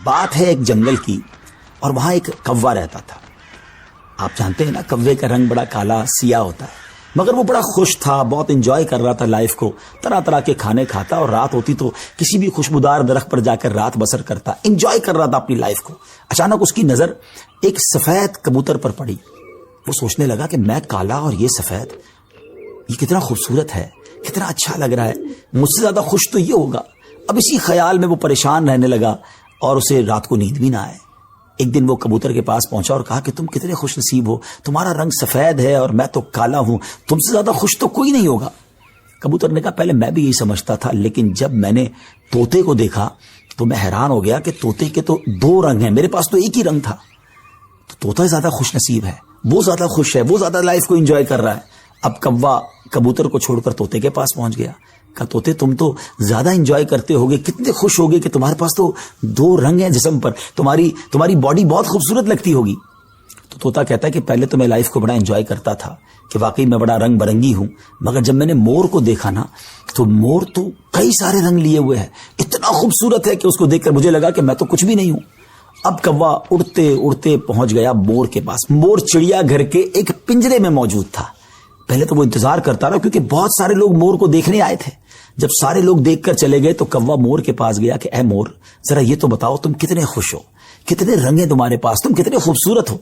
بات ہے ایک جنگل کی اور وہاں ایک کوا رہتا تھا. آپ جانتے ہیں نا کوے کا رنگ بڑا کالا سیاہ ہوتا ہے، مگر وہ بڑا خوش تھا، بہت انجوائے کر رہا تھا لائف کو. طرح طرح کے کھانے کھاتا اور رات ہوتی تو کسی بھی خوشبودار درخت پر جا کر رات بسر کرتا، انجوائے کر رہا تھا اپنی لائف کو. اچانک اس کی نظر ایک سفید کبوتر پر پڑی. وہ سوچنے لگا کہ میں کالا اور یہ سفید، یہ کتنا خوبصورت ہے، کتنا اچھا لگ رہا ہے، مجھ سے زیادہ خوش تو یہ ہوگا. اب اسی خیال میں وہ پریشان رہنے لگا اور اسے رات کو نیند بھی نہ آئے. ایک دن وہ کبوتر کے پاس پہنچا اور کہا کہ تم کتنے خوش نصیب ہو، تمہارا رنگ سفید ہے اور میں تو کالا ہوں، تم سے زیادہ خوش تو کوئی نہیں ہوگا. کبوتر نے کہا پہلے میں بھی یہی سمجھتا تھا، لیکن جب میں نے طوطے کو دیکھا تو میں حیران ہو گیا کہ طوطے کے تو دو رنگ ہیں، میرے پاس تو ایک ہی رنگ تھا. تو طوطا زیادہ خوش نصیب ہے، وہ زیادہ خوش ہے، وہ زیادہ لائف کو انجوائے کر رہا ہے. اب کوا کبوتر کو چھوڑ کر طوطے کے پاس پہنچ گیا. کہا طوطے تم تو زیادہ انجوائے کرتے ہوگے، کتنے خوش ہوگے کہ تمہارے پاس تو دو رنگ ہیں جسم پر، تمہاری باڈی بہت خوبصورت لگتی ہوگی. تو طوطا کہتا ہے کہ پہلے تو میں لائف کو بڑا انجوائے کرتا تھا کہ واقعی میں بڑا رنگ برنگی ہوں، مگر جب میں نے مور کو دیکھا نا تو مور تو کئی سارے رنگ لیے ہوئے ہے، اتنا خوبصورت ہے کہ اس کو دیکھ کر مجھے لگا کہ میں تو کچھ بھی نہیں ہوں. اب کوا اڑتے اڑتے پہنچ گیا مور کے پاس. مور چڑیا گھر کے ایک پنجرے میں موجود تھا. پہلے تو وہ انتظار کرتا رہا کیونکہ بہت سارے لوگ مور کو دیکھنے آئے تھے. جب سارے لوگ دیکھ کر چلے گئے تو کوا مور کے پاس گیا کہ اے مور، ذرا یہ تو بتاؤ تم کتنے خوش ہو، کتنے رنگ ہیں تمہارے پاس، تم کتنے خوبصورت ہو.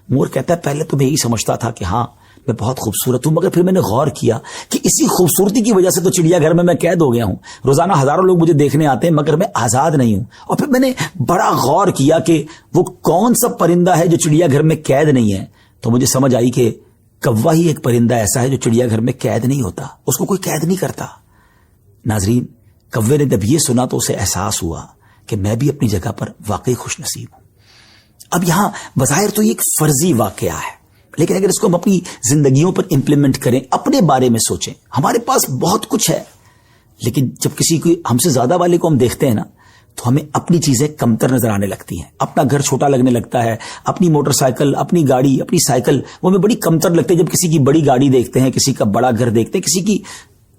مور کہتا ہے پہلے تو میں یہی سمجھتا تھا کہ ہاں میں بہت خوبصورت ہوں، مگر پھر میں نے غور کیا کہ اسی خوبصورتی کی وجہ سے تو چڑیا گھر میں قید ہو گیا ہوں. روزانہ ہزاروں لوگ مجھے دیکھنے آتے ہیں مگر میں آزاد نہیں ہوں. اور پھر میں نے بڑا غور کیا کہ وہ کون سا پرندہ ہے جو چڑیا گھر میں قید نہیں ہے. تو مجھے سمجھ آئی کہ کوا ہی ایک پرندہ ایسا ہے جو چڑیا گھر میں قید نہیں ہوتا، اس کو کوئی قید نہیں کرتا. ناظرین، کوے نے جب یہ سنا تو اسے احساس ہوا کہ میں بھی اپنی جگہ پر واقعی خوش نصیب ہوں. اب یہاں بظاہر تو یہ ایک فرضی واقعہ ہے، لیکن اگر اس کو ہم اپنی زندگیوں پر امپلیمنٹ کریں، اپنے بارے میں سوچیں. ہمارے پاس بہت کچھ ہے، لیکن جب کسی کو ہم سے زیادہ والے کو ہم دیکھتے ہیں نا تو ہمیں اپنی چیزیں کمتر نظر آنے لگتی ہیں. اپنا گھر چھوٹا لگنے لگتا ہے، اپنی موٹر سائیکل، اپنی گاڑی، اپنی سائیکل وہ ہمیں بڑی کمتر لگتے ہیں جب کسی کی بڑی گاڑی دیکھتے ہیں، کسی کا بڑا گھر دیکھتے ہیں، کسی کی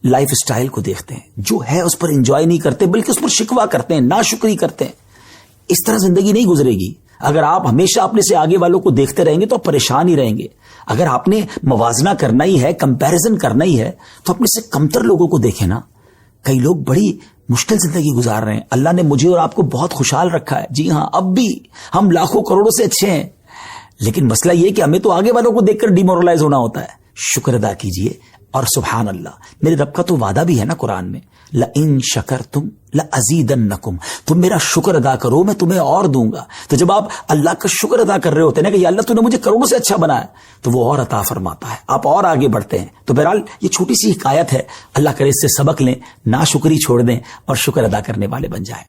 لائف سٹائل کو دیکھتے ہیں. جو ہے اس پر انجوائے نہیں کرتے بلکہ اس پر شکوہ کرتے ہیں، ناشکری کرتے ہیں. اس طرح زندگی نہیں گزرے گی. اگر آپ ہمیشہ اپنے سے آگے والوں کو دیکھتے رہیں گے تو آپ پریشان ہی رہیں گے. اگر آپ نے موازنہ کرنا ہی ہے، کمپیریزن کرنا ہی ہے، تو اپنے سے کمتر لوگوں کو دیکھیں نا. کئی لوگ بڑی مشکل زندگی گزار رہے ہیں. اللہ نے مجھے اور آپ کو بہت خوشحال رکھا ہے. جی ہاں، اب بھی ہم لاکھوں کروڑوں سے اچھے ہیں، لیکن مسئلہ یہ کہ ہمیں تو آگے والوں کو دیکھ کر ڈیمورلائز ہونا ہوتا ہے. شکر ادا کیجئے. اور سبحان اللہ، میرے رب کا تو وعدہ بھی ہے نا قرآن میں، لَإِن شَكَرْتُمْ لَأَزِيدَنَّكُمْ، تم میرا شکر ادا کرو میں تمہیں اور دوں گا. تو جب آپ اللہ کا شکر ادا کر رہے ہوتے ہیں نا کہ یا اللہ تو نے مجھے کروڑوں سے اچھا بنایا، تو وہ اور عطا فرماتا ہے، آپ اور آگے بڑھتے ہیں. تو بہرحال یہ چھوٹی سی حکایت ہے، اللہ کرے اس سے سبق لیں، ناشکری چھوڑ دیں اور شکر ادا کرنے والے بن جائیں.